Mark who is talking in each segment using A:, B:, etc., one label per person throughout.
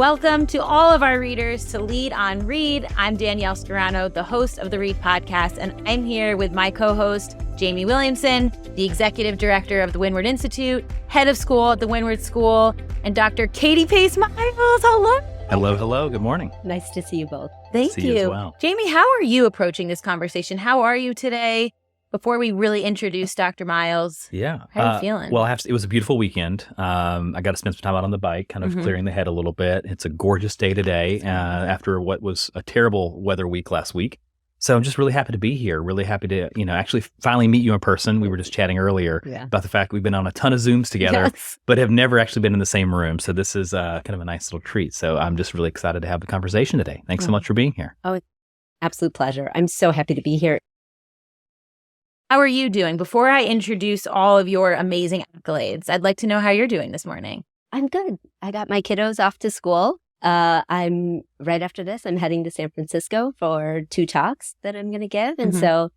A: Welcome to all of our readers to Lead on Read. I'm Danielle Scarano, the host of the Read podcast, and I'm here with my co-host, Jamie Williamson, the executive director of the Windward Institute, head of school at the Windward School, and Dr. Katie Pace Miles. Hello.
B: Hello. Good morning.
C: Nice to see you both.
A: Thank
B: See you as well.
A: Jamie, how are you approaching this conversation? How are you today? Before we really introduce Dr. Miles,
B: Yeah.
A: how are you feeling?
B: Well, it was a beautiful weekend. I got to spend some time out on the bike, kind of clearing the head a little bit. It's a gorgeous day today after what was a terrible weather week last week. So I'm just really happy to be here. Really happy to, actually finally meet you in person. We were just chatting earlier about the fact we've been on a ton of Zooms together, but have never actually been in the same room. So this is kind of a nice little treat. So I'm just really excited to have the conversation today. Thanks so much for being here.
C: Oh, absolute pleasure. I'm so happy to be here.
A: How are you doing? Before I introduce all of your amazing accolades, I'd like to know how you're doing this morning.
C: I'm good. I got my kiddos off to school. I'm right after this, I'm heading to San Francisco for 2 talks that I'm going to give. And so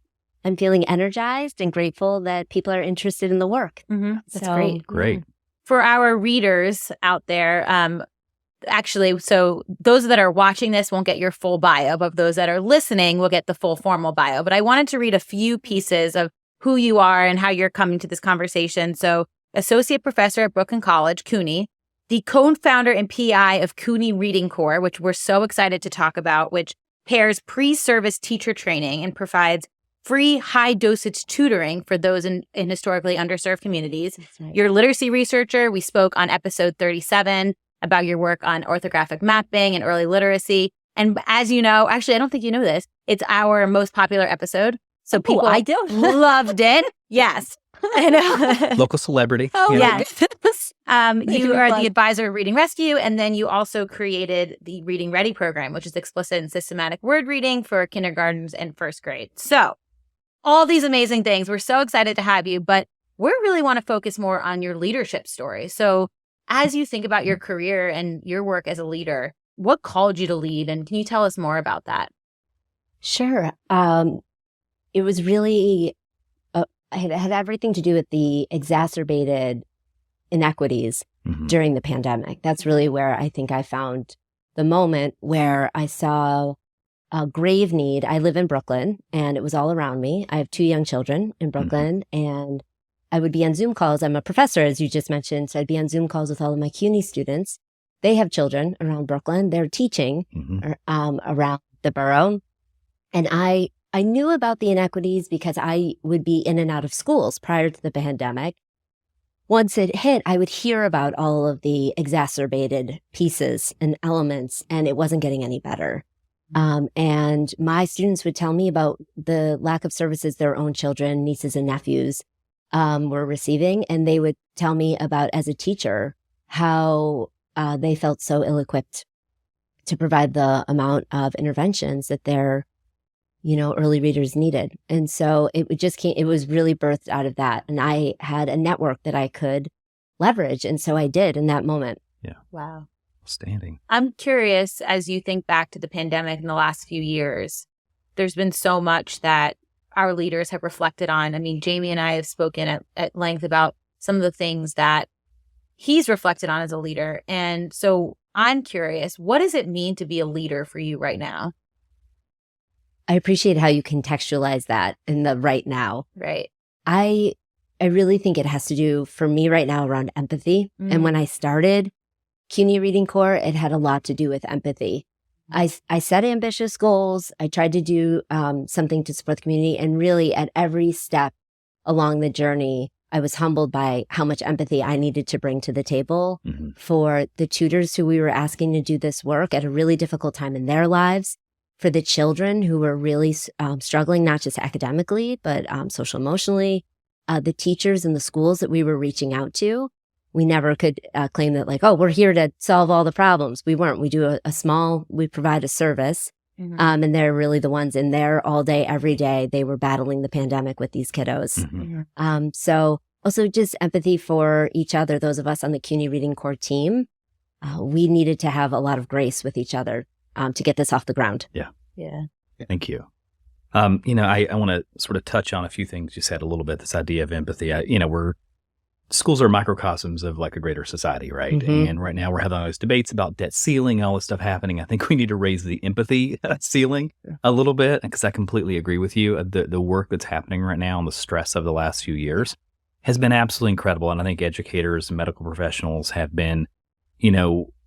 C: I'm feeling energized and grateful that people are interested in the work.
A: That's great.
B: Great.
A: For our readers out there, actually, so those that are watching this won't get your full bio, but those that are listening will get the full formal bio. But I wanted to read a few pieces of who you are and how you're coming to this conversation. So, associate professor at Brooklyn College, CUNY, the co-founder and PI of CUNY Reading Corps, which we're so excited to talk about, which pairs pre-service teacher training and provides free high-dosage tutoring for those in historically underserved communities.
C: Right.
A: You're a literacy researcher. We spoke on episode 37 about your work on orthographic mapping and early literacy. And as you know, actually, I don't think you know this, it's our most popular episode. So people
C: I do.
A: loved it. Yes. I know.
B: Local celebrity.
C: Oh,
A: yes. You are
C: fun.
A: the advisor of Reading Rescue, and then you also created the Reading Ready program, which is explicit and systematic word reading for kindergartens and first grade. So all these amazing things. We're so excited to have you, but we really want to focus more on your leadership story. So as you think about your career and your work as a leader, what called you to lead? And can you tell us more about that?
C: Sure. It was really, it had everything to do with the exacerbated inequities during the pandemic. That's really where I think I found the moment where I saw a grave need. I live in Brooklyn and it was all around me. I have 2 young children in Brooklyn and I would be on Zoom calls. I'm a professor, as you just mentioned, so I'd be on Zoom calls with all of my CUNY students. They have children around Brooklyn. They're teaching around the borough. And I knew about the inequities because I would be in and out of schools prior to the pandemic. Once it hit, I would hear about all of the exacerbated pieces and elements, and it wasn't getting any better. And my students would tell me about the lack of services their own children, nieces and nephews were receiving. And they would tell me about, as a teacher, how they felt so ill-equipped to provide the amount of interventions that their early readers needed. And so it was really birthed out of that. And I had a network that I could leverage. And so I did in that moment.
B: Yeah.
A: Wow.
B: Outstanding.
A: I'm curious, as you think back to the pandemic in the last few years, there's been so much that our leaders have reflected on. I mean, Jamie and I have spoken at length about some of the things that he's reflected on as a leader. And so I'm curious, what does it mean to be a leader for you right now?
C: I appreciate how you contextualize that in the right now.
A: Right.
C: I really think it has to do, for me right now, around empathy. And when I started CUNY Reading Corps, it had a lot to do with empathy. I set ambitious goals. I tried to do something to support the community. And really, at every step along the journey, I was humbled by how much empathy I needed to bring to the table for the tutors who we were asking to do this work at a really difficult time in their lives, for the children who were really struggling, not just academically, but social emotionally, the teachers in the schools that we were reaching out to. We never could claim that we're here to solve all the problems. We weren't. We do we provide a service. And they're really the ones in there all day, every day. They were battling the pandemic with these kiddos. So also just empathy for each other, those of us on the CUNY Reading Corps team. We needed to have a lot of grace with each other to get this off the ground.
B: Yeah.
A: Yeah.
B: Thank you. I want to sort of touch on a few things you said a little bit, this idea of empathy. schools are microcosms of like a greater society, right?
C: Mhm.
B: And right now we're having all those debates about debt ceiling, all this stuff happening. I think we need to raise the empathy ceiling a little bit, because I completely agree with you. The work that's happening right now and the stress of the last few years has been absolutely incredible. And I think educators and medical professionals have been,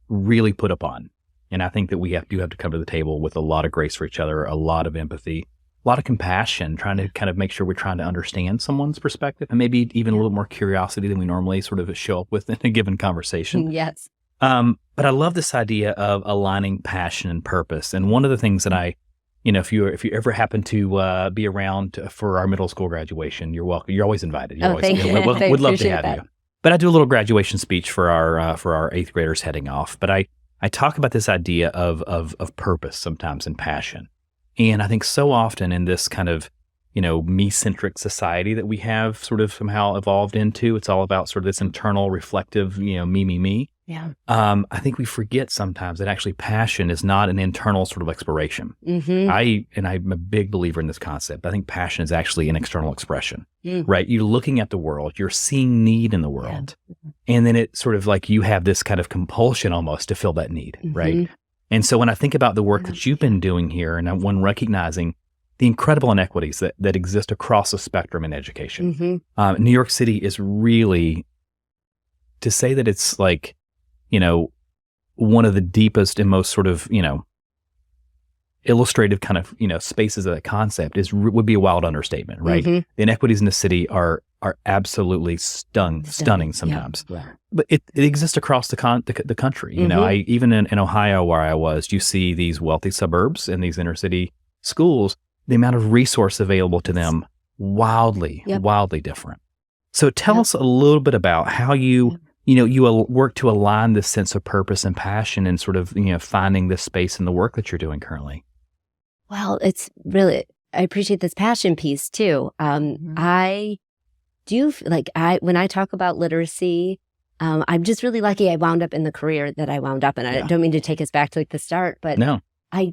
B: really put upon. And I think that we do have to come to the table with a lot of grace for each other, a lot of empathy, a lot of compassion, trying to kind of make sure we're trying to understand someone's perspective, and maybe even a little more curiosity than we normally sort of show up with in a given conversation.
C: Yes.
B: But I love this idea of aligning passion and purpose. And one of the things that if you ever happen to be around for our middle school graduation, you're welcome. You're always invited.
C: Thank you.
B: We'd love to have
C: that.
B: you. But I do a little graduation speech for our eighth graders heading off. But I talk about this idea of purpose sometimes and passion. And I think so often in this kind of, me-centric society that we have sort of somehow evolved into, it's all about sort of this internal reflective, me.
C: Yeah.
B: I think we forget sometimes that actually passion is not an internal sort of exploration.
C: Mm-hmm.
B: I'm a big believer in this concept. I think passion is actually an external expression, right? You're looking at the world, you're seeing need in the world. Yeah. And then it sort of like you have this kind of compulsion almost to fill that need, right? And so when I think about the work that you've been doing here, and when recognizing the incredible inequities that exist across the spectrum in education, New York City is really, to say that it's like, one of the deepest and most sort of, illustrative kind of, spaces of that concept would be a wild understatement, right? The inequities in the city are absolutely stunning sometimes. Yeah. But it exists across the country. Even in Ohio where I was, you see these wealthy suburbs and these inner city schools, the amount of resource available to them, wildly different. So tell us a little bit about how you work to align this sense of purpose and passion and sort of, finding this space in the work that you're doing currently.
C: Well, it's really, I appreciate this passion piece too. I do, when I talk about literacy, I'm just really lucky I wound up in the career that I wound up in. I don't mean to take us back to the start, but no. I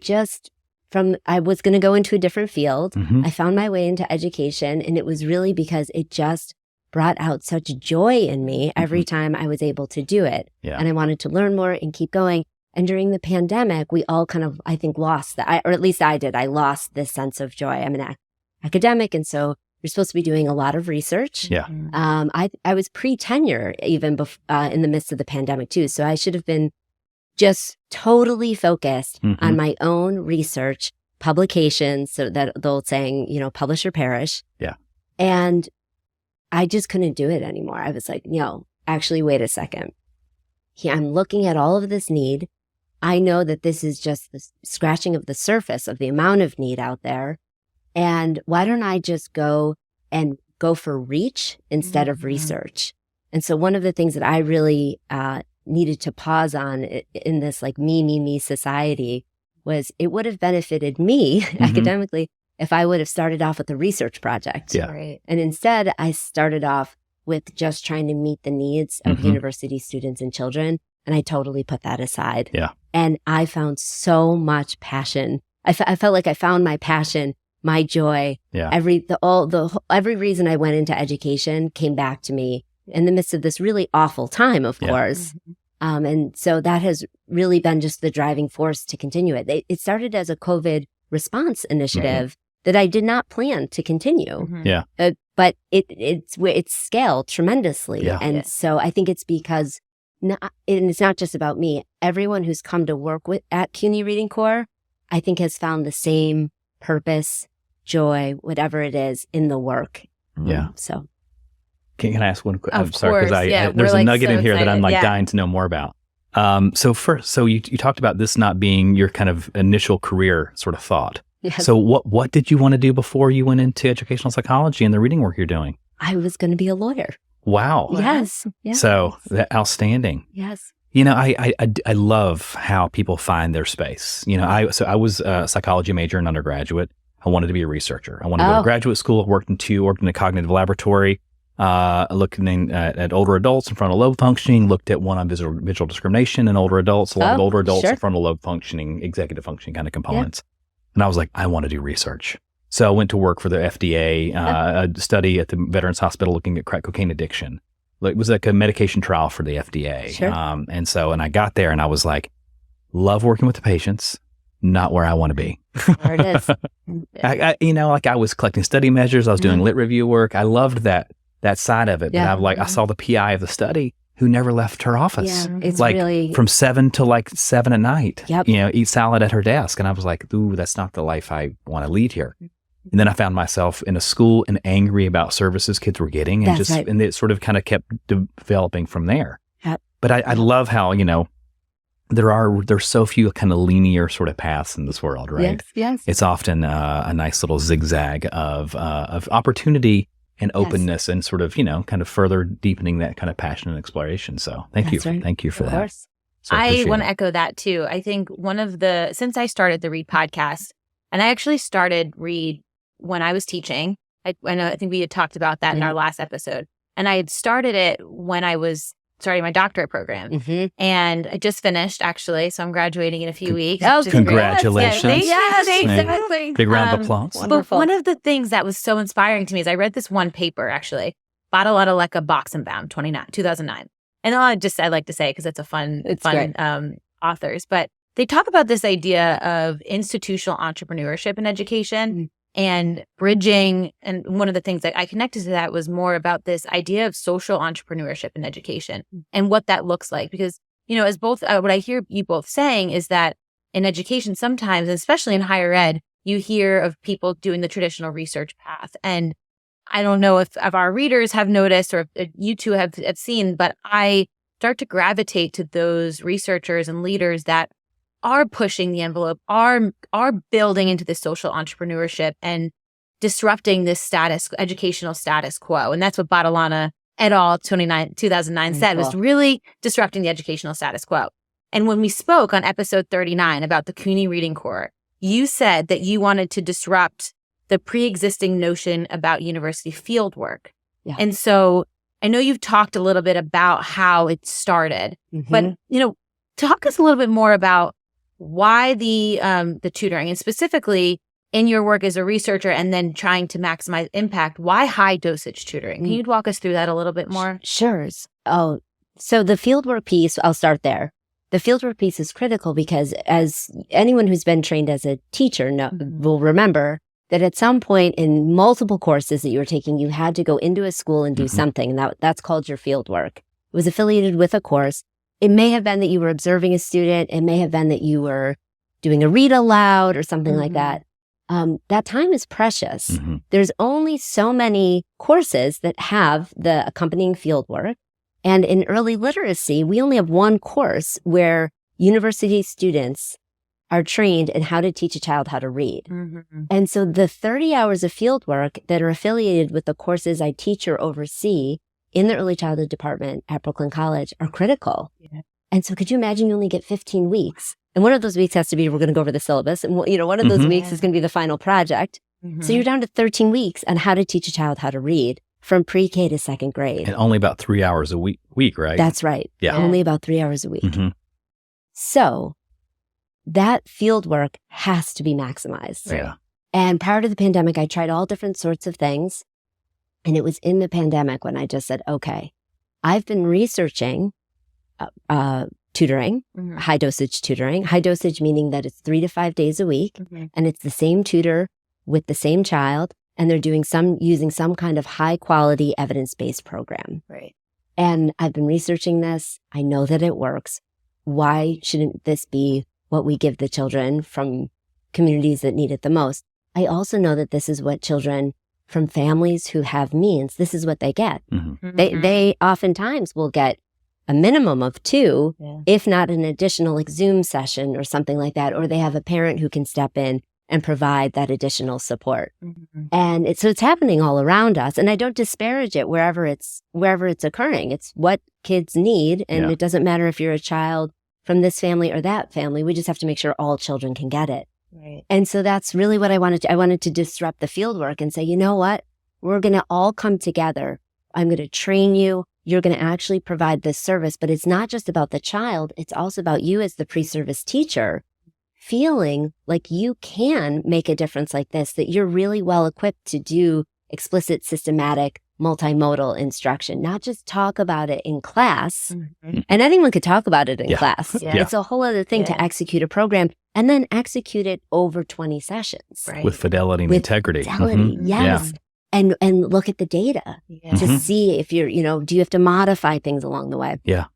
C: was going to go into a different field. I found my way into education, and it was really because it just brought out such joy in me every time I was able to do it. Yeah. And I wanted to learn more and keep going. And during the pandemic, we all kind of, I think, lost that, or at least I did. I lost this sense of joy. I'm an academic, and so you're supposed to be doing a lot of research. Yeah. I was pre-tenure even in the midst of the pandemic too. So I should have been just totally focused on my own research, publications, so that the old saying, publish or perish. Yeah. And I just couldn't do it anymore. I was like, no, actually, wait a second. I'm looking at all of this need. I know that this is just the scratching of the surface of the amount of need out there. And why don't I just go for reach instead of research? And so one of the things that I really needed to pause on in this like me society was it would have benefited me academically if I would have started off with a research project. Yeah. Right. And instead, I started off with just trying to meet the needs of university students and children. And I totally put that aside. Yeah. And I found so much passion. I felt like I found my passion, my joy. Yeah. Every reason I went into education came back to me in the midst of this really awful time, of course. And so that has really been just the driving force to continue it. It started as a COVID response initiative that I did not plan to continue. Yeah. But it's scaled tremendously. Yeah. And so I think it's because, and it's not just about me, everyone who's come to work at CUNY Reading Corps, I think has found the same purpose, joy, whatever it is in the work. Yeah. So.
B: Can I ask one quick? I'm sorry, because there's a nugget in here that I'm dying to know more about. So you talked about this not being your kind of initial career sort of thought. Yes. So what did you want to do before you went into educational psychology and the reading work you're doing? I
C: was going to be a lawyer.
B: Wow.
C: Yes.
B: So outstanding.
C: Yes.
B: I love how people find their space. I was a psychology major in undergraduate. I wanted to be a researcher. I wanted to go to graduate school. Worked in a cognitive laboratory. Looking at older adults in frontal lobe functioning, looked at one on visual discrimination in older adults, a lot of older adults in frontal lobe functioning, executive functioning kind of components. Yeah. And I was like, I want to do research. So I went to work for the FDA, study at the Veterans Hospital looking at crack cocaine addiction. it was like a medication trial for the FDA.
C: Sure.
B: And I got there and I was like, love working with the patients, not where I want to be.
C: There it is.
B: I was collecting study measures. I was doing lit review work. I loved that side of it.
C: Yeah.
B: But I saw the PI of the study who never left her office.
C: Yeah, it's
B: like
C: really
B: from 7 to 7 at night.
C: Yep.
B: Eat salad at her desk. And I was like, ooh, that's not the life I want to lead here. And then I found myself in a school and angry about services kids were getting, and and it sort of kind of kept developing from there.
C: Yep.
B: But I love how there's so few kind of linear sort of paths in this world, right?
C: Yes.
B: It's often a nice little zigzag of opportunity and openness, and sort of kind of further deepening that kind of passion and exploration. So thank you for
C: Of
B: that.
C: course.
B: So
A: I want to
B: it.
A: echo that too. I think since I started the Read podcast, and I actually started Read when I was teaching. I think we had talked about that in our last episode. And I had started it when I was starting my doctorate program. And I just finished, actually. So I'm graduating in a few weeks.
C: Oh,
B: congratulations.
A: Yes, exactly.
B: Big round of applause.
A: But one of the things that was so inspiring to me is I read this one paper, actually, Badalalaeka Boxenbaum, 2009. And I like to say because it's a fun authors. But they talk about this idea of institutional entrepreneurship in education and bridging. And one of the things that I connected to that was more about this idea of social entrepreneurship in education and what that looks like. Because, as both, what I hear you both saying is that in education sometimes, especially in higher ed, you hear of people doing the traditional research path. And I don't know if our readers have noticed or if you two have seen, but I start to gravitate to those researchers and leaders that are pushing the envelope, are building into this social entrepreneurship and disrupting this educational status quo. And that's what Badalana et al. 2009 said, was really disrupting the educational status quo. And when we spoke on episode 39 about the CUNY Reading Corps, you said that you wanted to disrupt the pre-existing notion about university fieldwork. Yeah. And so I know you've talked a little bit about how it started, but, talk us a little bit more about why the tutoring, and specifically in your work as a researcher and then trying to maximize impact, why high dosage tutoring? Can you walk us through that a little bit more?
C: Sure. Oh, so the fieldwork piece, I'll start there. The fieldwork piece is critical because as anyone who's been trained as a teacher will remember that at some point in multiple courses that you were taking, you had to go into a school and do something, and that's called your fieldwork. It was affiliated with a course. It may have been that you were observing a student. It may have been that you were doing a read aloud or something like that. That time is precious. There's only so many courses that have the accompanying fieldwork. And in early literacy, we only have one course where university students are trained in how to teach a child how to read. And so the 30 hours of fieldwork that are affiliated with the courses I teach or oversee in the early childhood department at Brooklyn College are critical. Yeah. And so could you imagine you only get 15 weeks? And one of those weeks has to be, we're going to go over the syllabus. And one of those weeks is going to be the final project. So you're down to 13 weeks on how to teach a child how to read from pre-K to second grade.
B: And only about 3 hours a week, right?
C: That's right.
B: Yeah.
C: Only about 3 hours a week. So that field work has to be maximized.
B: Yeah.
C: And prior to the pandemic, I tried all different sorts of things. And it was in the pandemic when I just said, okay, I've been researching tutoring, high dosage tutoring, high dosage meaning that it's 3 to 5 days a week and it's the same tutor with the same child. And they're using some kind of high quality evidence-based program.
A: Right.
C: And I've been researching this. I know that it works. Why shouldn't this be what we give the children from communities that need it the most? I also know that this is what children from families who have means, this is what they get. They oftentimes will get a minimum of 2, if not an additional Zoom session or something like that, or they have a parent who can step in and provide that additional support. And so it's happening all around us. And I don't disparage it wherever it's occurring. It's what kids need. And it doesn't matter if you're a child from this family or that family. We just have to make sure all children can get it. Right. And so that's really what I wanted to. I wanted to disrupt the fieldwork and say, you know what? We're going to all come together. I'm going to train you. You're going to actually provide this service. But it's not just about the child. It's also about you as the pre-service teacher feeling like you can make a difference like this, that you're really well equipped to do explicit, systematic multimodal instruction, not just talk about it in class. And anyone could talk about it in class.
A: Yeah.
C: It's a whole other thing to execute a program and then execute it over 20 sessions.
A: Right.
B: With fidelity and
C: With
B: integrity.
C: fidelity, yes. And look at the data to see if you're, do you have to modify things along the way?
B: Yeah.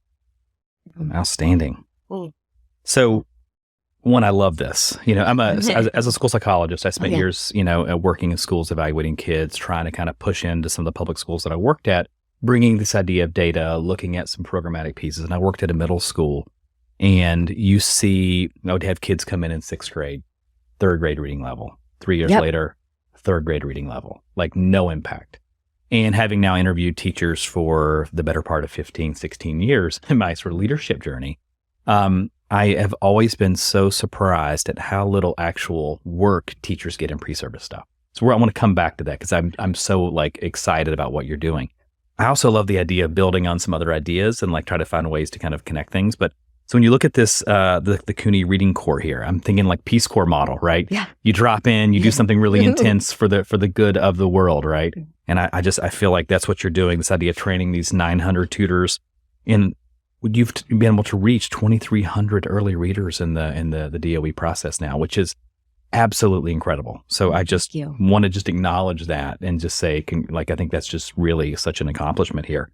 B: Outstanding. So, one, I love this. As a school psychologist, I spent years, working in schools, evaluating kids, trying to kind of push into some of the public schools that I worked at, bringing this idea of data, looking at some programmatic pieces. And I worked at a middle school, and you see, I would have kids come in 6th grade, 3rd grade reading level. 3 years later, 3rd grade reading level, like no impact. And having now interviewed teachers for the better part of 15, 16 years in my sort of leadership journey, I have always been so surprised at how little actual work teachers get in pre-service stuff. So I want to come back to that because I'm so excited about what you're doing. I also love the idea of building on some other ideas and try to find ways to kind of connect things. But so when you look at this, the CUNY Reading Corps here, I'm thinking Peace Corps model, right? Yeah. You drop in, you do something really intense for the good of the world, right? And I feel like that's what you're doing. This idea of training these 900 tutors you've been able to reach 2,300 early readers in the DOE process now, which is absolutely incredible. So I just want to just acknowledge that and just say, I think that's just really such an accomplishment here.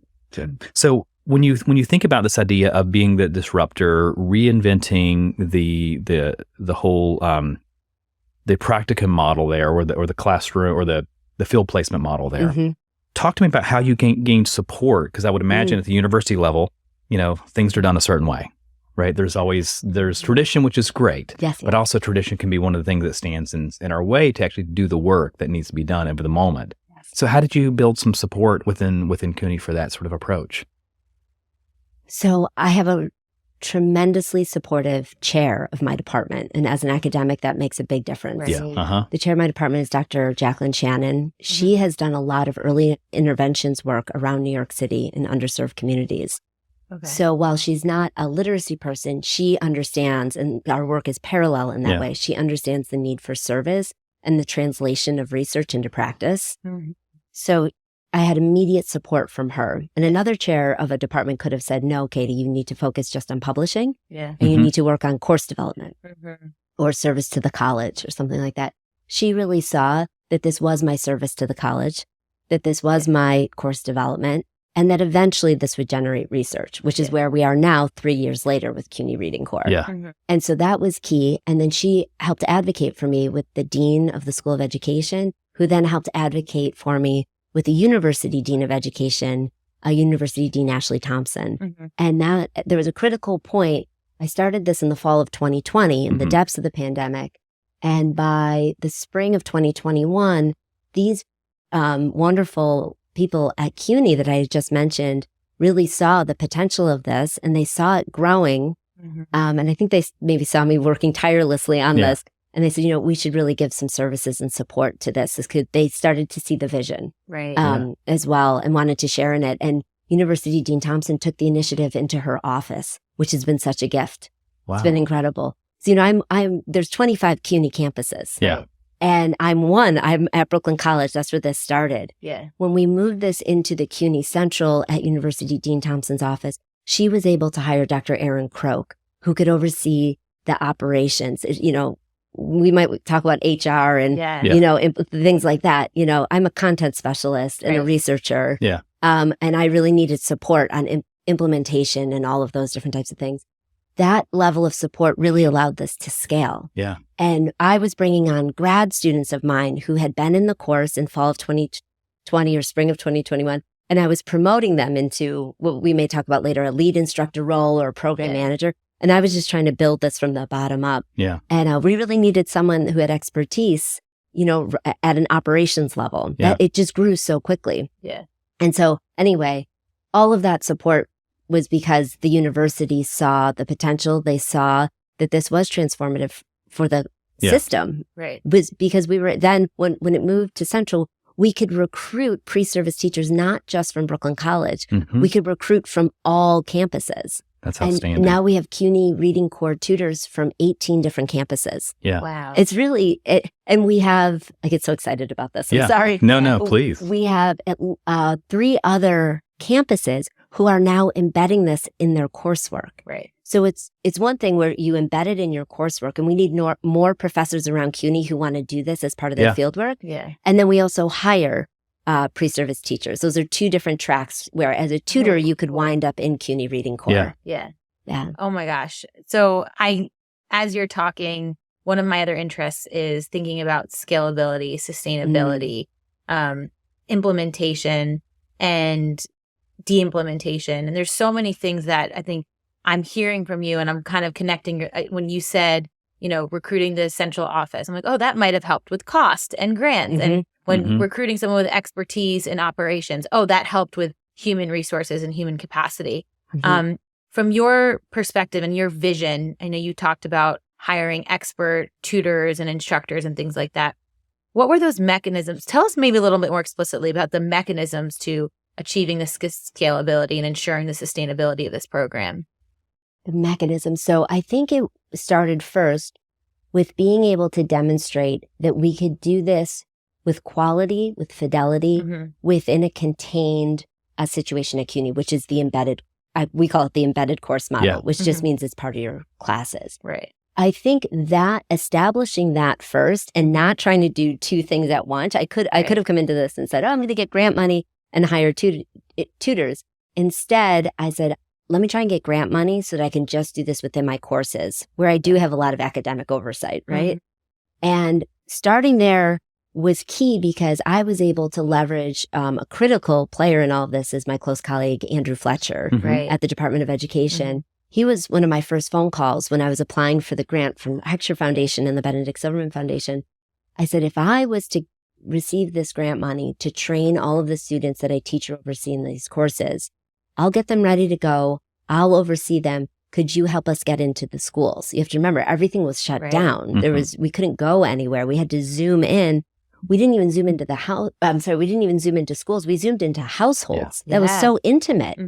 B: So when you think about this idea of being the disruptor, reinventing the whole the practicum model there, or the classroom or the field placement model there, talk to me about how you gained support, because I would imagine at the university level, things are done a certain way, right? There's tradition, which is great, but also tradition can be one of the things that stands in our way to actually do the work that needs to be done over the moment. So how did you build some support within CUNY for that sort of approach?
C: So I have a tremendously supportive chair of my department. And as an academic, that makes a big difference.
A: Right.
B: Yeah.
C: The chair of my department is Dr. Jacqueline Shannon. She has done a lot of early interventions work around New York City in underserved communities.
A: Okay.
C: So while she's not a literacy person, she understands, and our work is parallel in that way. She understands the need for service and the translation of research into practice. So I had immediate support from her. And another chair of a department could have said, no, Katie, you need to focus just on publishing. And you need to work on course development or service to the college or something like that. She really saw that this was my service to the college, that this was my course development, and that eventually this would generate research, which is where we are now 3 years later with CUNY Reading Corps. And so that was key. And then she helped advocate for me with the dean of the School of Education, who then helped advocate for me with the University Dean of Education, University Dean Ashley Thompson. And now there was a critical point. I started this in the fall of 2020 in the depths of the pandemic. And by the spring of 2021, these wonderful people at CUNY that I had just mentioned really saw the potential of this, and they saw it growing. And I think they maybe saw me working tirelessly on this. And they said, we should really give some services and support to this. They started to see the vision as well and wanted to share in it. And University Dean Thompson took the initiative into her office, which has been such a gift.
B: Wow.
C: It's been incredible. So, there's 25 CUNY campuses. And I'm at Brooklyn College. That's where this started. When we moved this into the CUNY Central at University Dean Thompson's office, she was able to hire Dr. Aaron Croak, who could oversee the operations. We might talk about HR and, things like that. I'm a content specialist and a researcher. And I really needed support on implementation and all of those different types of things. That level of support really allowed this to scale. And I was bringing on grad students of mine who had been in the course in fall of 2020 or spring of 2021. And I was promoting them into what we may talk about later, a lead instructor role or a program manager. And I was just trying to build this from the bottom up. And we really needed someone who had expertise, at an operations level. That it just grew so quickly. And so anyway, all of that support was because the university saw the potential. They saw that this was transformative for the system. Was because we were then, when it moved to Central, we could recruit pre-service teachers, not just from Brooklyn College. We could recruit from all campuses.
B: That's
C: And
B: outstanding.
C: now we have CUNY Reading Corps tutors from 18 different campuses.
B: Yeah.
A: Wow.
C: It's really, and we have, I get so excited about this. I'm sorry.
B: No, please.
C: We have 3 other campuses who are now embedding this in their coursework.
A: Right.
C: So it's one thing where you embed it in your coursework, and we need more professors around CUNY who want to do this as part of their fieldwork.
A: Yeah.
C: And then we also hire pre-service teachers. Those are 2 different tracks where as a tutor, you could wind up in CUNY Reading Corps.
A: Yeah.
C: Yeah.
A: Oh my gosh. So as you're talking, one of my other interests is thinking about scalability, sustainability, implementation, and de-implementation. And there's so many things that I think I'm hearing from you, and I'm kind of connecting when you said, recruiting the central office. I'm like, oh, that might have helped with cost and grants. And when recruiting someone with expertise in operations, oh, that helped with human resources and human capacity. From your perspective and your vision, I know you talked about hiring expert tutors and instructors and things like that. What were those mechanisms? Tell us maybe a little bit more explicitly about the mechanisms to achieving the scalability and ensuring the sustainability of this program.
C: The mechanism. So I think it started first with being able to demonstrate that we could do this with quality, with fidelity, within a contained situation at CUNY, which is the embedded, we call it the embedded course model, which just means it's part of your classes.
A: Right.
C: I think that establishing that first and not trying to do 2 things at once, I could have come into this and said, oh, I'm going to get grant money and hire tutors. Instead, I said, let me try and get grant money so that I can just do this within my courses where I do have a lot of academic oversight, right? And starting there was key because I was able to leverage a critical player in all of this is my close colleague, Andrew Fletcher, at the Department of Education. He was one of my first phone calls when I was applying for the grant from Heckscher Foundation and the Benedict Silverman Foundation. I said, if I was to receive this grant money to train all of the students that I teach or oversee in these courses, I'll get them ready to go. I'll oversee them. Could you help us get into the schools? You have to remember, everything was shut down. We couldn't go anywhere. We had to zoom in. We didn't even zoom into we didn't even zoom into schools. We zoomed into households. That was so intimate.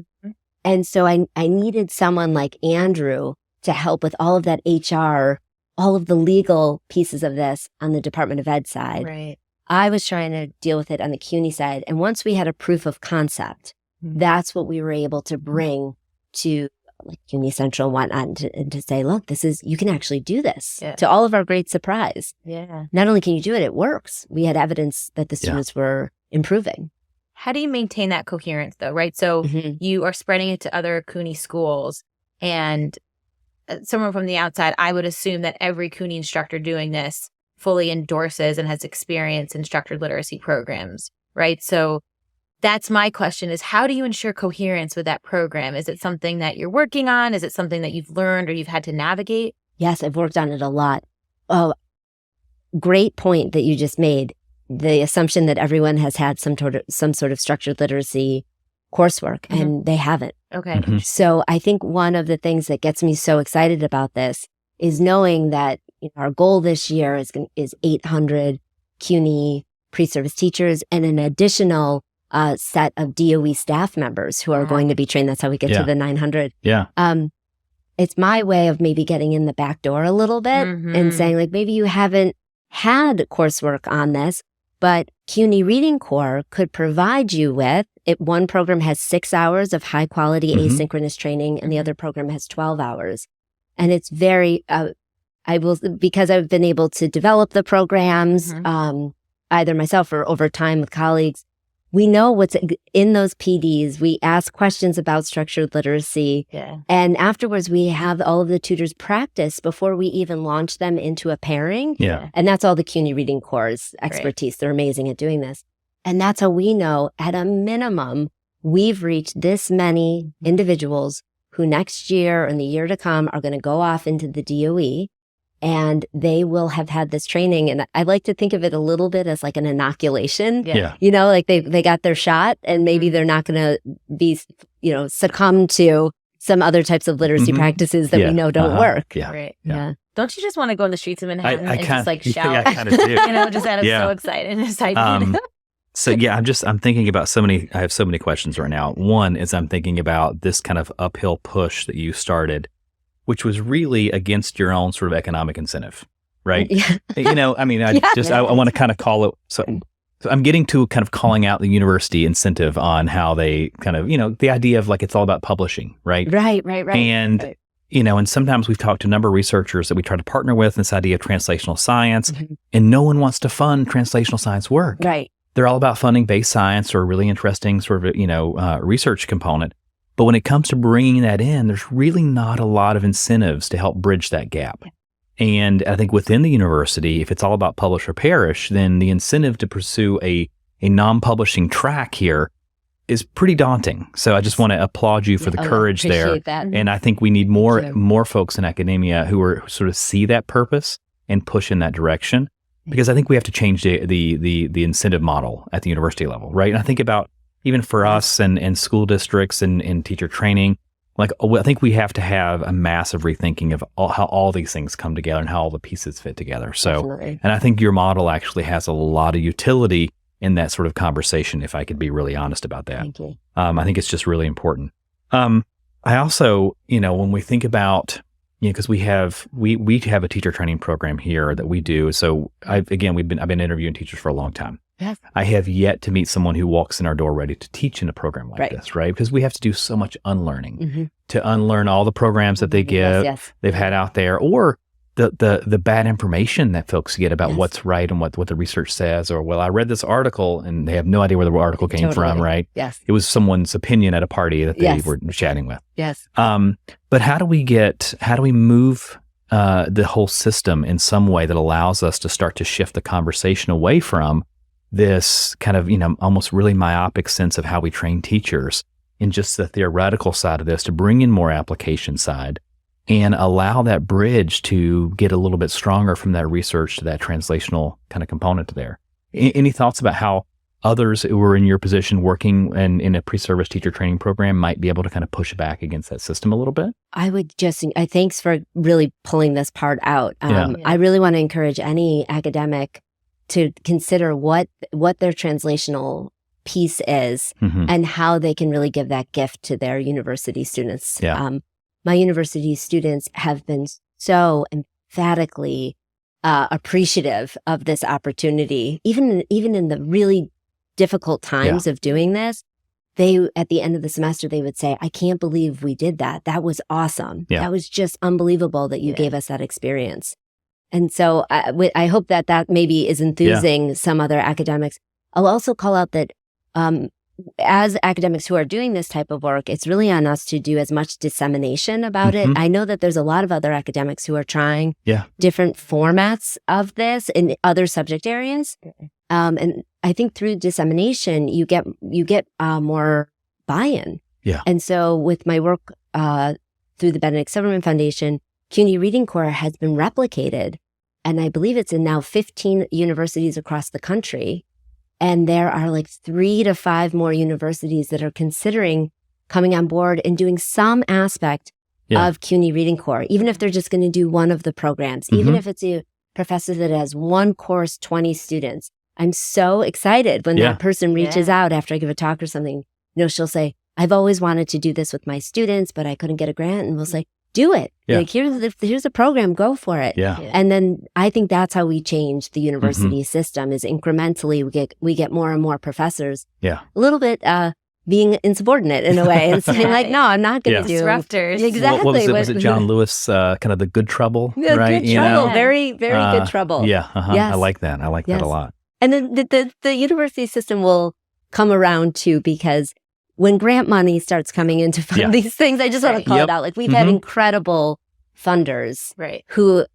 C: And so I needed someone like Andrew to help with all of that HR, all of the legal pieces of this on the Department of Ed side.
A: Right.
C: I was trying to deal with it on the CUNY side. And once we had a proof of concept, that's what we were able to bring to like CUNY Central and whatnot and to say, look, you can actually do this to all of our great surprise.
A: Yeah.
C: Not only can you do it, it works. We had evidence that the students were improving.
A: How do you maintain that coherence though, right? So you are spreading it to other CUNY schools, and someone from the outside, I would assume that every CUNY instructor doing this fully endorses and has experienced in structured literacy programs, right? So that's my question is, how do you ensure coherence with that program? Is it something that you're working on? Is it something that you've learned or you've had to navigate?
C: Yes, I've worked on it a lot. Oh, great point that you just made. The assumption that everyone has had some sort of structured literacy coursework, and they haven't.
A: Okay.
C: So I think one of the things that gets me so excited about this is knowing that our goal this year is 800 CUNY pre-service teachers and an additional set of DOE staff members who are going to be trained. That's how we get to the 900.
B: Yeah.
C: It's my way of maybe getting in the back door a little bit and saying, like, maybe you haven't had coursework on this, but CUNY Reading Corps could provide you with it. One program has 6 hours of high quality asynchronous training, and the other program has 12 hours. And it's very, because I've been able to develop the programs, either myself or over time with colleagues, we know what's in those PDs. We ask questions about structured literacy.
A: Yeah.
C: And afterwards, we have all of the tutors practice before we even launch them into a pairing.
B: Yeah.
C: And that's all the CUNY Reading Corps' expertise. They're amazing at doing this. And that's how we know, at a minimum, we've reached this many individuals who next year and the year to come are going to go off into the DOE. And they will have had this training. And I like to think of it a little bit as like an inoculation.
B: Yeah.
C: Like they got their shot, and maybe they're not going to be, succumb to some other types of literacy practices that we know don't work.
B: Yeah.
A: Right.
C: Yeah.
A: Don't you just want to go in the streets of Manhattan and just like shout?
B: I kind of do.
A: Just out of so excited and excited.
B: So yeah, I'm thinking about I have so many questions right now. One is I'm thinking about this kind of uphill push that you started, which was really against your own sort of economic incentive, right?
C: Yeah.
B: I mean, I want to kind of call it, so I'm getting to kind of calling out the university incentive on how they kind of, the idea of like, it's all about publishing, right?
C: Right.
B: And, and sometimes we've talked to a number of researchers that we try to partner with this idea of translational science, and no one wants to fund translational science work.
C: Right.
B: They're all about funding base science or a really interesting sort of, research component. But when it comes to bringing that in, there's really not a lot of incentives to help bridge that gap. And I think within the university, if it's all about publish or perish, then the incentive to pursue a non-publishing track here is pretty daunting. So I just want to applaud you for the courage there.
C: That.
B: And I think we need more folks in academia who sort of see that purpose and push in that direction. Because I think we have to change the incentive model at the university level, right? And I think about even for us and school districts and teacher training, like I think we have to have a massive rethinking of how all these things come together and how all the pieces fit together. So,
C: Definitely.
B: And I think your model actually has a lot of utility in that sort of conversation, if I could be really honest about that.
C: Thank you.
B: I think it's just really important. I also, when we think about, because we have a teacher training program here that we do. So I've been interviewing teachers for a long time.
C: Yes.
B: I have yet to meet someone who walks in our door ready to teach in a program like this, right? Because we have to do so much unlearning to unlearn all the programs that they've had out there, or the bad information that folks get about what's right and what the research says, or, well, I read this article and they have no idea where the article came from, right?
C: Yes.
B: It was someone's opinion at a party that they were chatting with.
C: Yes.
B: But how do we move the whole system in some way that allows us to start to shift the conversation away from this kind of, almost really myopic sense of how we train teachers in just the theoretical side of this, to bring in more application side and allow that bridge to get a little bit stronger from that research to that translational kind of component there. Any thoughts about how others who are in your position working in a pre-service teacher training program might be able to kind of push back against that system a little bit?
C: Thanks for really pulling this part out. I really want to encourage any academic to consider what their translational piece is and how they can really give that gift to their university students. My university students have been so emphatically appreciative of this opportunity, even in the really difficult times of doing this. They, at the end of the semester, they would say, I can't believe we did that. That was awesome. That was just unbelievable that you gave us that experience. And so I hope that maybe is enthusing some other academics. I'll also call out that as academics who are doing this type of work, it's really on us to do as much dissemination about it. I know that there's a lot of other academics who are trying different formats of this in other subject areas. And I think through dissemination, you get more buy-in. And so with my work through the Benedict Silverman Foundation, CUNY Reading Corps has been replicated, and I believe it's in now 15 universities across the country. And there are like 3 to 5 more universities that are considering coming on board and doing some aspect of CUNY Reading Corps, even if they're just going to do one of the programs, even if it's a professor that has one course, 20 students. I'm so excited when that person reaches out after I give a talk or something. She'll say, I've always wanted to do this with my students, but I couldn't get a grant. And we'll say, do it. Like, here's a program, go for it. And then I think that's how we change the university system, is incrementally we get more and more professors. A little bit being insubordinate in a way and saying like, no, I'm not going to do
A: disruptors.
C: Exactly.
B: What was it John Lewis, kind of the good trouble, right?
C: Good trouble. Very, very good trouble.
B: Yes. I like that. I like that a lot.
C: And then the university system will come around too, because when grant money starts coming in to fund these things, I just want to call it out. Like, we've had incredible funders who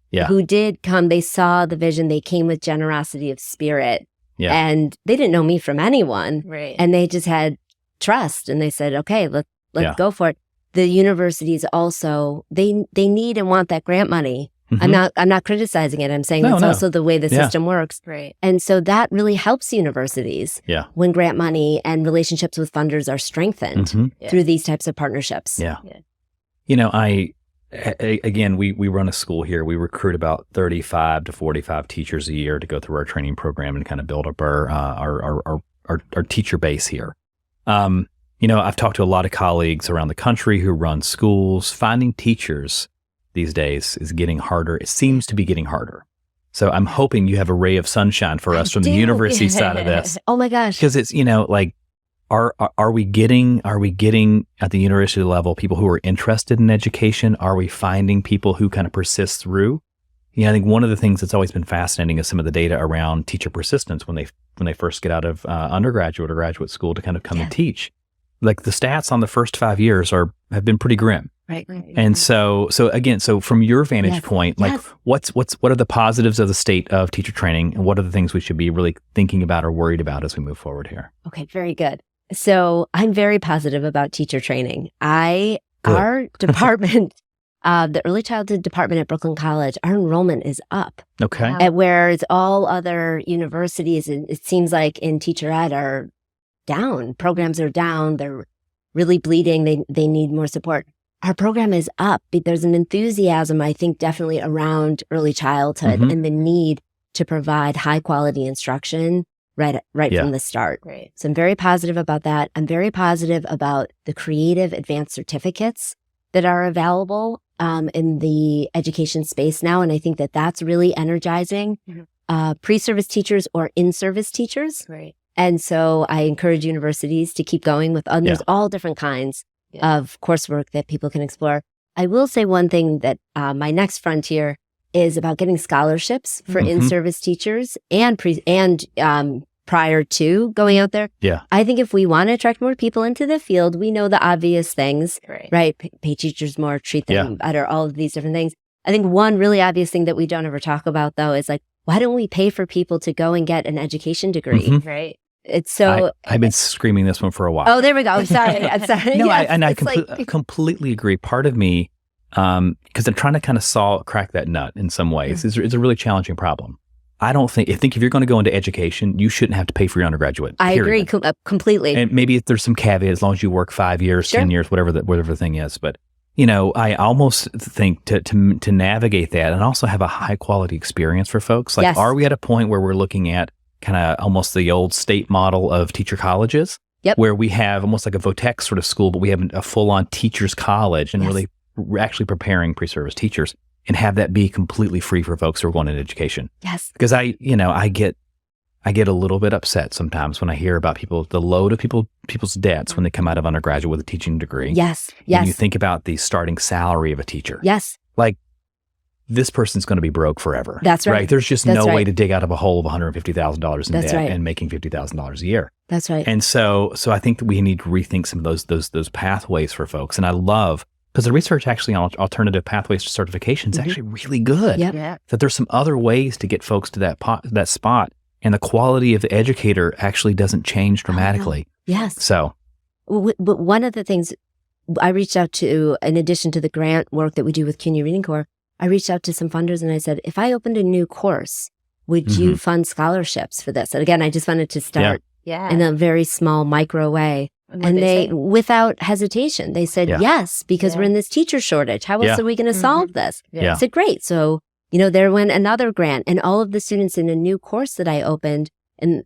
C: did come. They saw the vision. They came with generosity of spirit. And they didn't know me from anyone. And they just had trust. And they said, okay, let's go for it. The universities also, they need and want that grant money. I'm not criticizing it. I'm saying that's also the way the system works. And so that really helps universities when grant money and relationships with funders are strengthened through these types of partnerships.
B: Again, we run a school here. We recruit about 35 to 45 teachers a year to go through our training program and kind of build up our our teacher base here. I've talked to a lot of colleagues around the country who run schools. Finding teachers these days is getting harder. It seems to be getting harder. So I'm hoping you have a ray of sunshine for us from the university side of this.
C: Oh my gosh.
B: Because it's, are we getting at the university level people who are interested in education? Are we finding people who kind of persist through? I think one of the things that's always been fascinating is some of the data around teacher persistence when they first get out of undergraduate or graduate school to kind of come and teach. Like the stats on the first 5 years have been pretty grim.
C: Right.
B: And so from your vantage point, what are the positives of the state of teacher training, and what are the things we should be really thinking about or worried about as we move forward here?
C: Okay, very good. So I'm very positive about teacher training. Our department, the early childhood department at Brooklyn College, our enrollment is up.
B: Okay.
C: Whereas all other universities, it seems like in teacher ed, are down. Programs are down. They're really bleeding. They need more support. Our program is up. There's an enthusiasm, I think, definitely around early childhood and the need to provide high quality instruction right from the start.
A: Right.
C: So I'm very positive about that. I'm very positive about the creative advanced certificates that are available in the education space now. And I think that that's really energizing pre-service teachers or in-service teachers.
A: Right.
C: And so I encourage universities to keep going with there's all different kinds of coursework that people can explore. I will say one thing that my next frontier is about getting scholarships for in-service teachers and prior to going out there.
B: Yeah.
C: I think if we want to attract more people into the field, we know the obvious things, right? Pay teachers more, treat them better, all of these different things. I think one really obvious thing that we don't ever talk about, though, is why don't we pay for people to go and get an education degree?
A: Right.
C: It's so.
B: I've been screaming this one for a while.
C: Oh, there we go. Sorry. I'm sorry.
B: No,
C: yes,
B: I completely agree. Part of me, because I'm trying to kind of crack that nut in some ways. It's a really challenging problem. I think if you're going to go into education, you shouldn't have to pay for your undergraduate.
C: I agree completely.
B: And maybe there's some caveat as long as you work 5 years, 10 years, whatever the thing is. But I almost think to navigate that and also have a high quality experience for folks. Are we at a point where we're looking at kind of almost the old state model of teacher colleges, where we have almost like a VOTEC sort of school, but we have a full-on teachers college and really actually preparing pre-service teachers, and have that be completely free for folks who are going into education.
C: Yes.
B: Because I get a little bit upset sometimes when I hear about the load of people's debts when they come out of undergraduate with a teaching degree.
C: Yes.
B: And you think about the starting salary of a teacher.
C: Yes.
B: This person's going to be broke forever.
C: That's right.
B: There's just no way to dig out of a hole of $150,000 in debt and making $50,000 a year.
C: That's right.
B: And so I think that we need to rethink some of those pathways for folks. And I love, because the research actually on alternative pathways to certification is actually really good.
C: Yep.
A: Yeah.
B: That there's some other ways to get folks to that spot, and the quality of the educator actually doesn't change dramatically.
C: Yes.
B: So,
C: but one of the things I reached out to, in addition to the grant work that we do with CUNY Reading Corps, I reached out to some funders and I said, if I opened a new course, would you fund scholarships for this? And again, I just wanted to start in a very small micro way. And they, without hesitation, they said yes, because we're in this teacher shortage. How else are we going to solve this? I said, great. So, there went another grant, and all of the students in a new course that I opened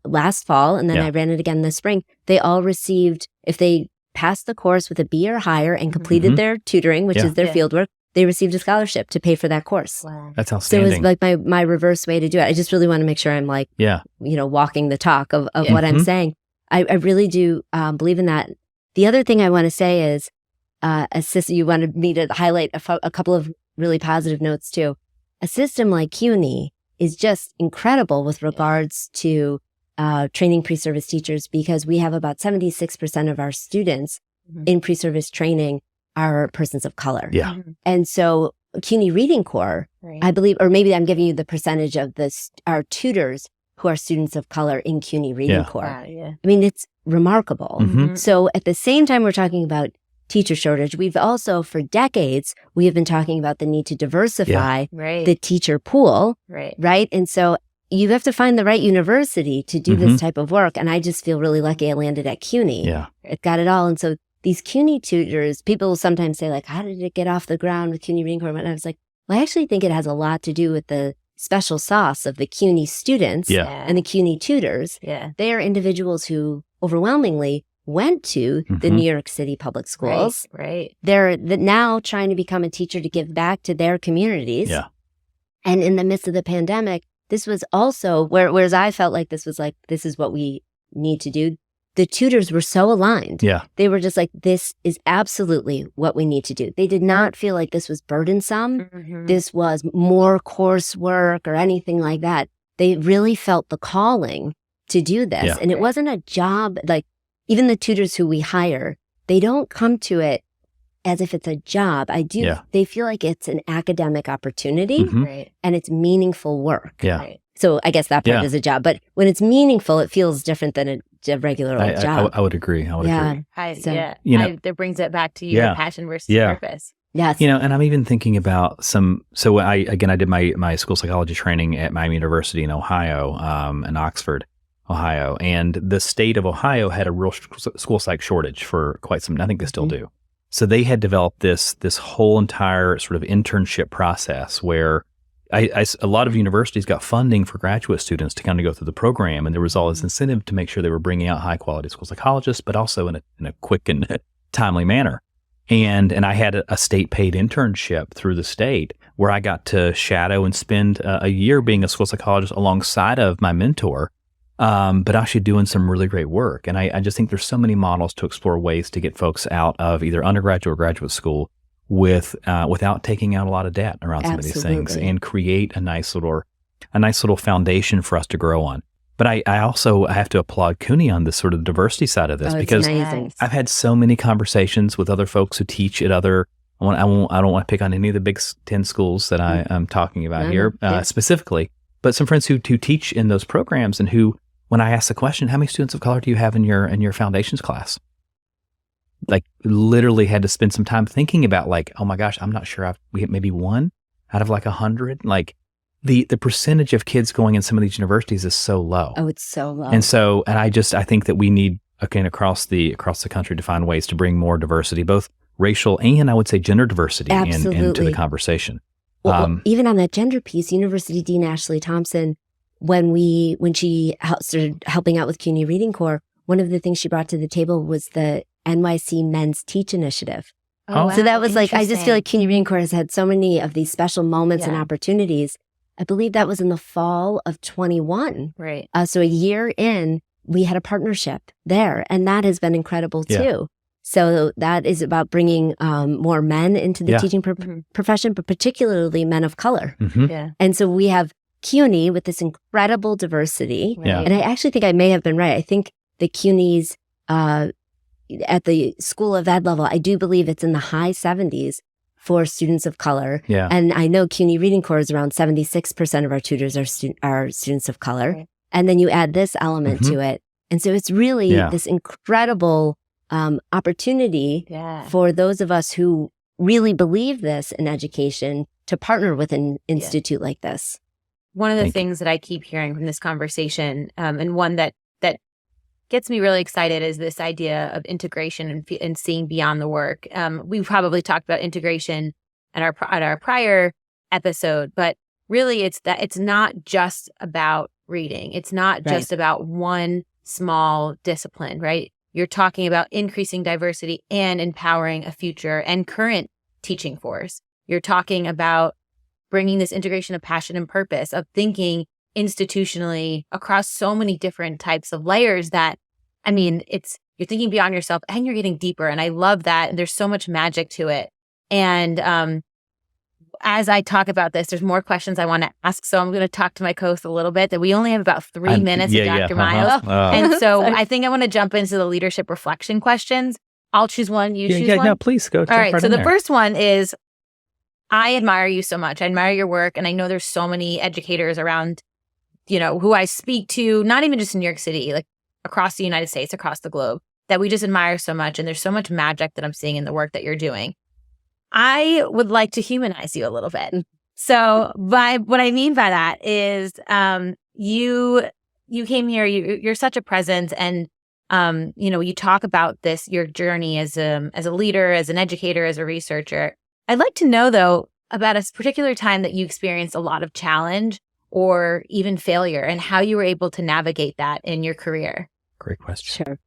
C: last fall, and then I ran it again this spring, they all received, if they passed the course with a B or higher and completed their tutoring, which is their fieldwork, they received a scholarship to pay for that course.
A: Wow.
B: That's outstanding.
C: So it's my reverse way to do it. I just really want to make sure I'm walking the talk of what I'm saying. I really do believe in that. The other thing I want to say is, you wanted me to highlight a couple of really positive notes too. A system like CUNY is just incredible with regards to training pre-service teachers, because we have about 76% of our students in pre-service training are persons of color.
B: Yeah.
C: And so CUNY Reading Corps, I believe, or maybe I'm giving you the percentage of our tutors who are students of color in CUNY Reading Corps. I mean, it's remarkable. So at the same time we're talking about teacher shortage, we've also, for decades, we have been talking about the need to diversify the teacher pool. Right. And so you have to find the right university to do this type of work. And I just feel really lucky I landed at CUNY. It got it all. And so these CUNY tutors, people will sometimes say, how did it get off the ground with CUNY Reading Corps? And I was like, well, I actually think it has a lot to do with the special sauce of the CUNY students and the CUNY tutors.
A: Yeah.
C: They are individuals who overwhelmingly went to the New York City public schools.
A: Right.
C: They're now trying to become a teacher to give back to their communities.
B: Yeah.
C: And in the midst of the pandemic, this was also whereas I felt like this is what we need to do. The tutors were so aligned.
B: Yeah.
C: They were just like, this is absolutely what we need to do. They did not feel like this was burdensome. This was more coursework or anything like that. They really felt the calling to do this.
B: Yeah.
C: And it wasn't a job, like even the tutors who we hire, they don't come to it as if it's a job. They feel like it's an academic opportunity
A: Right.
C: and it's meaningful work.
B: Yeah.
A: Right.
C: So I guess that part is a job, but when it's meaningful, it feels different than a regular old job.
B: I would agree. I would agree.
A: That brings it back to your passion versus purpose.
C: Yes.
B: And I'm even thinking about so I did my school psychology training at Miami University in Ohio, in Oxford, Ohio. And the state of Ohio had a real school psych shortage for quite some, I think they still do. So they had developed this whole entire sort of internship process where a lot of universities got funding for graduate students to kind of go through the program, and there was all this incentive to make sure they were bringing out high quality school psychologists, but also in a quick and timely manner. And I had a state paid internship through the state where I got to shadow and spend a year being a school psychologist alongside of my mentor, but actually doing some really great work. And I just think there's so many models to explore ways to get folks out of either undergraduate or graduate school without taking out a lot of debt around some of these things, and create a nice little foundation for us to grow on. But I also have to applaud CUNY on this sort of diversity side of this, because
C: amazing.
B: I've had so many conversations with other folks who teach at other. I don't want to pick on any of the big 10 schools that I am talking about here specifically, but some friends who teach in those programs, and who, when I ask the question, how many students of color do you have in your foundations class? Like literally had to spend some time thinking about, like, oh my gosh, I'm not sure we have maybe one out of like 100. Like the percentage of kids going in some of these universities is so low.
C: Oh, it's so low.
B: And I think that we need, again, across the country, to find ways to bring more diversity, both racial and I would say gender diversity into the conversation.
C: Well, even on that gender piece, University Dean Ashley Thompson, when she started helping out with CUNY Reading Corps, one of the things she brought to the table was the NYC Men's Teach Initiative.
A: Oh,
C: so that was like, I just feel like CUNY Reading Corps has had so many of these special moments and opportunities. I believe that was in the fall of 21.
A: Right.
C: So a year in, we had a partnership there, and that has been incredible too. So that is about bringing more men into the teaching profession, but particularly men of color.
A: Yeah.
C: And so we have CUNY with this incredible diversity.
A: Right.
C: And I actually think I may have been right. I think the CUNY's at the School of Ed level, I do believe it's in the high 70s for students of color.
B: Yeah.
C: And I know CUNY Reading Corps is around 76% of our tutors are students of color.
A: Right.
C: And then you add this element to it. And so it's really this incredible opportunity for those of us who really believe this in education to partner with an institute like this.
A: One of the things that I keep hearing from this conversation, and one that gets me really excited, is this idea of integration and seeing beyond the work. We probably talked about integration at our prior episode, but really it's not just about reading. It's not just about one small discipline, right? You're talking about increasing diversity and empowering a future and current teaching force. You're talking about bringing this integration of passion and purpose, of thinking institutionally across so many different types of layers that, I mean, you're thinking beyond yourself and you're getting deeper. And I love that. And there's so much magic to it. And as I talk about this, there's more questions I want to ask. So I'm going to talk to my co-host a little bit. That we only have about 3 minutes with Dr. Miles. And so I think I want to jump into the leadership reflection questions. I'll choose one. You choose one?
B: No, please go.
A: All right. So the first one is, I admire you so much. I admire your work. And I know there's so many educators around, who I speak to, not even just in New York City, like across the United States, across the globe, that we just admire so much. And there's so much magic that I'm seeing in the work that you're doing. I would like to humanize you a little bit. So what I mean by that is you came here, you're such a presence, and you talk about your journey as a leader, as an educator, as a researcher. I'd like to know, though, about a particular time that you experienced a lot of challenge or even failure, and how you were able to navigate that in your career?
B: Great question.
C: Sure.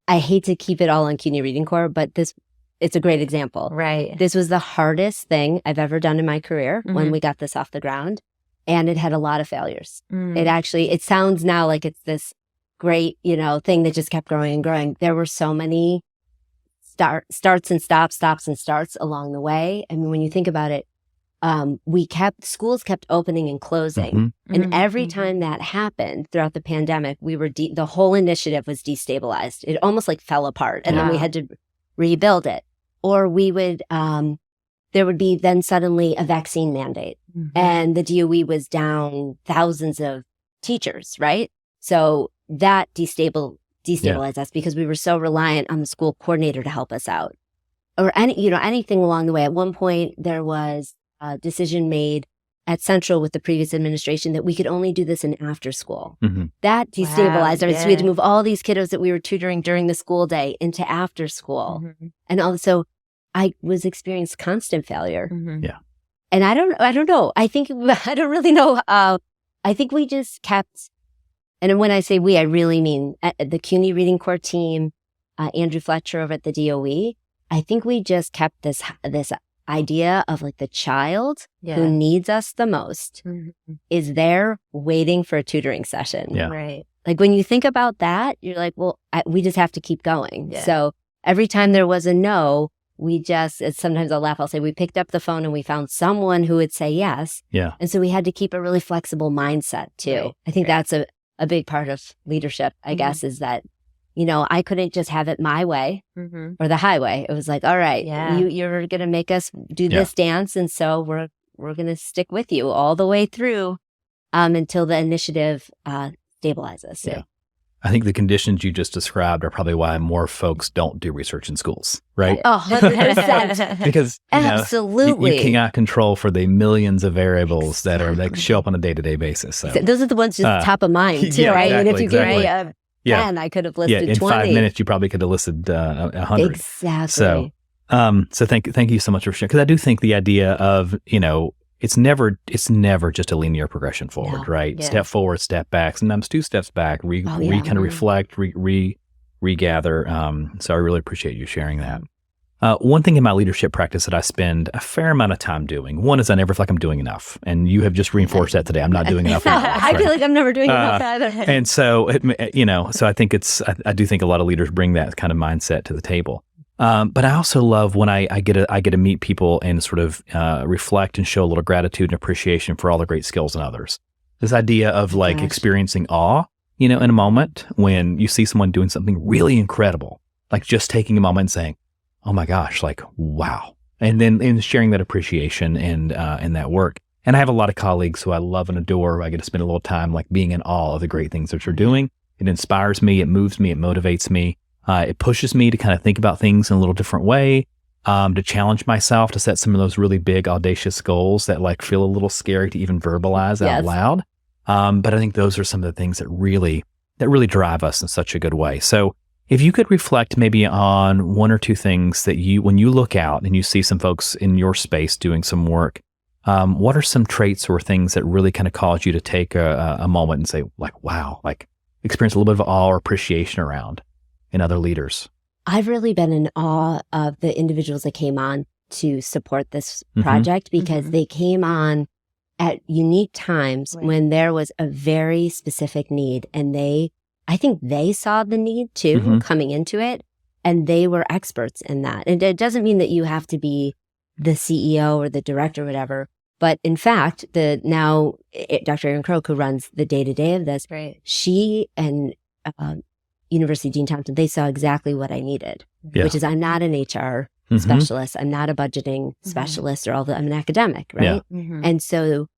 C: I hate to keep it all on CUNY Reading Corps, but it's a great example.
A: Right.
C: This was the hardest thing I've ever done in my career when we got this off the ground. And it had a lot of failures. It sounds now like it's this great, thing that just kept growing and growing. There were so many starts and stops and starts along the way. I mean, when you think about it, schools kept opening and closing. And every time that happened throughout the pandemic, the whole initiative was destabilized. It almost like fell apart. And then we had to rebuild it. Or there would be then suddenly a vaccine mandate, and the DOE was down thousands of teachers, right? So that destabilized us because we were so reliant on the school coordinator to help us out, or anything along the way. At one point, there was a decision made at Central with the previous administration that we could only do this in after school. That destabilized us. So we had to move all these kiddos that we were tutoring during the school day into after school, and also I was experiencing constant failure. And I don't know. I don't really know. I think we just kept, and when I say we, I really mean the CUNY Reading Corps team, Andrew Fletcher over at the DOE. I think we just kept this idea of like the child who needs us the most is there waiting for a tutoring session.
A: Right.
C: Like when you think about that, you're like, well, we just have to keep going. So every time there was a no, sometimes I'll laugh, I'll say we picked up the phone and we found someone who would say yes. And so we had to keep a really flexible mindset too.
A: Right.
C: I think that's a big part of leadership, I guess, is that, I couldn't just have it my way or the highway. It was like, all right, you're going to make us do this dance. And so we're going to stick with you all the way through until the initiative stabilizes.
B: Yeah. I think the conditions you just described are probably why more folks don't do research in schools, right?
C: 100%.
B: Because
C: absolutely,
B: you cannot control for the millions of variables that show up on a day-to-day basis. So
C: those are the ones just top of mind too, right?
B: Exactly,
C: and if you give me a 10,
B: I
C: could have listed
B: in
C: 20.
B: 5 minutes, you probably could have listed 100.
C: Exactly.
B: So thank you so much for sharing. Because I do think the idea of, it's never just a linear progression forward, right? Yeah. Step forward, step back, sometimes 2 steps back, kind of reflect, regather. So I really appreciate you sharing that. One thing in my leadership practice that I spend a fair amount of time doing, one is I never feel like I'm doing enough. And you have just reinforced that today. I'm not doing enough.
C: I feel like I'm never doing enough either.
B: And so, so I think I do think a lot of leaders bring that kind of mindset to the table. But I also love when I get to meet people and sort of reflect and show a little gratitude and appreciation for all the great skills in others. This idea of experiencing awe, in a moment when you see someone doing something really incredible, like just taking a moment and saying, "Oh my gosh, wow," and then sharing that appreciation and that work. And I have a lot of colleagues who I love and adore. I get to spend a little time being in awe of the great things that you're doing. It inspires me. It moves me. It motivates me. It pushes me to kind of think about things in a little different way, to challenge myself, to set some of those really big, audacious goals that feel a little scary to even verbalize out loud. But I think those are some of the things that really drive us in such a good way. So if you could reflect maybe on 1 or 2 things that when you look out and you see some folks in your space doing some work, what are some traits or things that really kind of cause you to take a moment and say, wow, experience a little bit of awe or appreciation around in other leaders?
C: I've really been in awe of the individuals that came on to support this project because they came on at unique times when there was a very specific need. And I think they saw the need too coming into it, and they were experts in that. And it doesn't mean that you have to be the CEO or the director or whatever. But in fact, Dr. Erin Croak, who runs the day-to-day of this, she and University Dean Thompson, they saw exactly what I needed, which is I'm not an HR specialist. I'm not a budgeting specialist I'm an academic, right? And so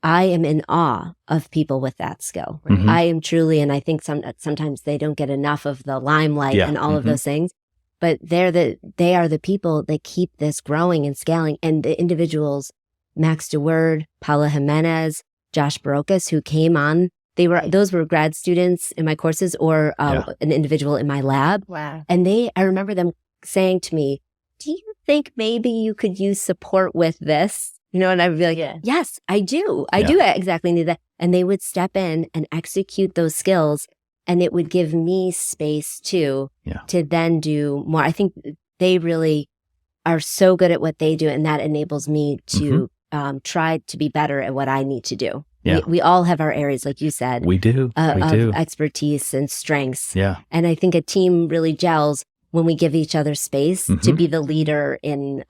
C: I am in awe of people with that skill. I am truly, and I think sometimes they don't get enough of the limelight and all of those things, but they are the people that keep this growing and scaling. And the individuals, Max DeWord, Paula Jimenez, Josh Barokas, who came on, those were grad students in my courses or an individual in my lab.
A: Wow.
C: And I remember them saying to me, "Do you think maybe you could use support with this?" And I would be like, yes, I do. I do exactly need that. And they would step in and execute those skills. And it would give me space too, to then do more. I think they really are so good at what they do. And that enables me to try to be better at what I need to do. Yeah. We all have our areas, like you said.
B: We do.
C: Of expertise and strengths.
B: Yeah.
C: And I think a team really gels when we give each other space to be the leader in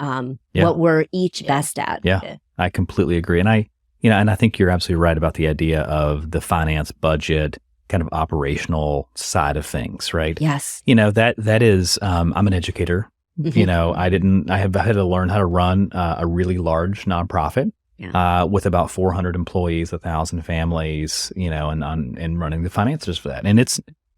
C: what we're each best at.
B: Yeah, I completely agree. And I think you're absolutely right about the idea of the finance budget, kind of operational side of things, right?
C: Yes.
B: That is, I'm an educator. I have had to learn how to run a really large nonprofit. With about 400 employees, 1,000 families, and running the finances for that.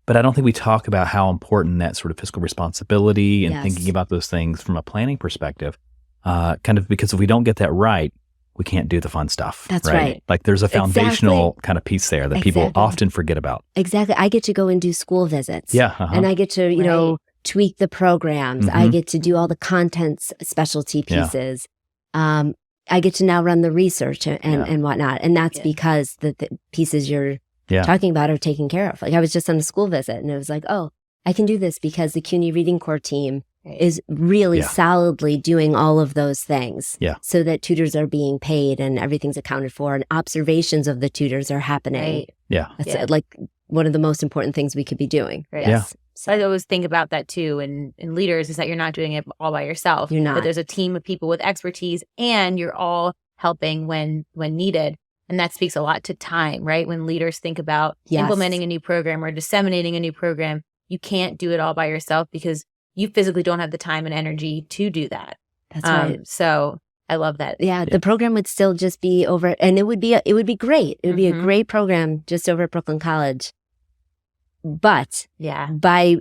B: But I don't think we talk about how important that sort of fiscal responsibility and thinking about those things from a planning perspective, kind of because if we don't get that right, we can't do the fun stuff.
C: That's right.
B: Like there's a foundational kind of piece there that people often forget about.
C: Exactly. I get to go and do school visits.
B: Yeah.
C: And I get to, tweak the programs. I get to do all the content specialty pieces. I get to now run the research and whatnot. And that's because the pieces you're talking about are taken care of. Like I was just on a school visit and it was like, oh, I can do this because the CUNY Reading Corps team is really solidly doing all of those things so that tutors are being paid and everything's accounted for and observations of the tutors are happening.
A: Right.
B: Yeah.
C: That's like one of the most important things we could be doing.
A: Right. Yes. So I always think about that too in leaders is that you're not doing it all by yourself.
C: You're not.
A: That there's a team of people with expertise and you're all helping when needed. And that speaks a lot to time, right? When leaders think about implementing a new program or disseminating a new program, you can't do it all by yourself because you physically don't have the time and energy to do that.
C: That's right.
A: So I love that.
C: Yeah, the program would still just be over, and it would be great. It would be a great program just over at Brooklyn College. But by,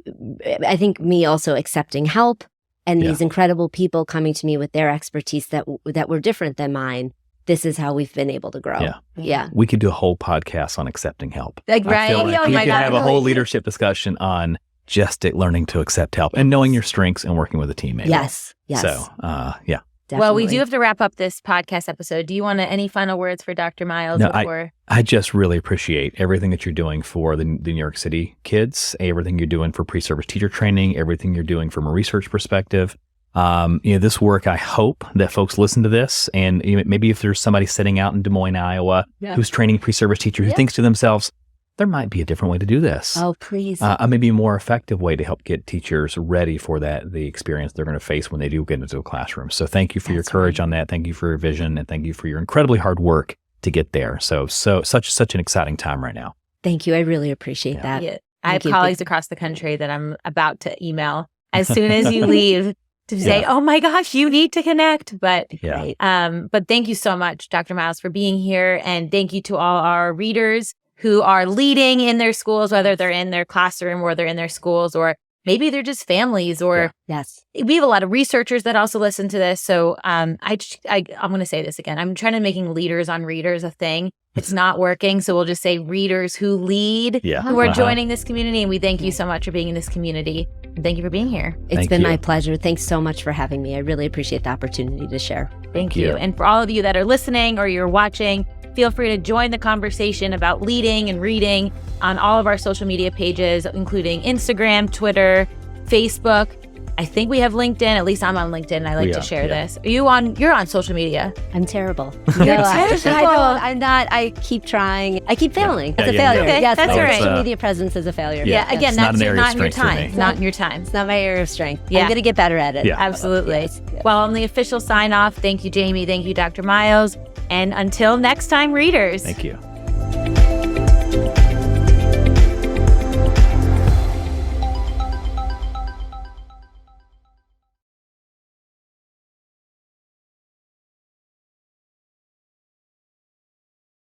C: I think me also accepting help and these incredible people coming to me with their expertise that were different than mine, this is how we've been able to grow. Yeah.
B: We could do a whole podcast on accepting help.
A: Like, right?
B: We could have a whole leadership discussion on just learning to accept help and knowing your strengths and working with a team.
C: Yes.
B: So,
C: Definitely.
A: Well, we do have to wrap up this podcast episode. Do you want any final words for Dr. Miles?
B: I just really appreciate everything that you're doing for the New York City kids, everything you're doing for pre-service teacher training, everything you're doing from a research perspective. This work, I hope that folks listen to this and maybe if there's somebody sitting out in Des Moines, Iowa, who's training pre-service teacher who thinks to themselves, there might be a different way to do this.
C: Oh, please.
B: Maybe a more effective way to help get teachers ready for the experience they're going to face when they do get into a classroom. So thank you for your courage on that. Thank you for your vision and thank you for your incredibly hard work to get there. So such an exciting time right now.
C: Thank you. I really appreciate that.
A: Yeah. I have colleagues across the country that I'm about to email as soon as you leave to say, oh my gosh, you need to connect. But thank you so much, Dr. Miles, for being here. And thank you to all our readers who are leading in their schools, whether they're in their classroom or they're in their schools, or maybe they're just families, or we have a lot of researchers that also listen to this. So I'm going to say this again. I'm trying to making leaders on readers a thing. It's not working. So we'll just say readers who lead, who are joining this community. And we thank you so much for being in this community. And thank you for being here.
C: It's been my pleasure. Thanks so much for having me. I really appreciate the opportunity to share.
A: Thank you. And for all of you that are listening or you're watching, feel free to join the conversation about leading and reading on all of our social media pages, including Instagram, Twitter, Facebook. I think we have LinkedIn. At least I'm on LinkedIn and I like to share this. You're on social media.
C: I'm terrible.
A: You're terrible.
C: I'm not. I keep trying. I keep failing. It's a failure.
A: Okay,
C: yes,
A: that's
C: my
A: all right.
C: social media presence is a failure.
A: Again, that's not in your time. Not in your time.
C: It's not my area of strength. I'm going to get better at it.
B: Yeah.
A: Absolutely. Yes. Well, on the official sign off, thank you, Jamie. Thank you, Dr. Miles. And until next time, readers.
B: Thank you.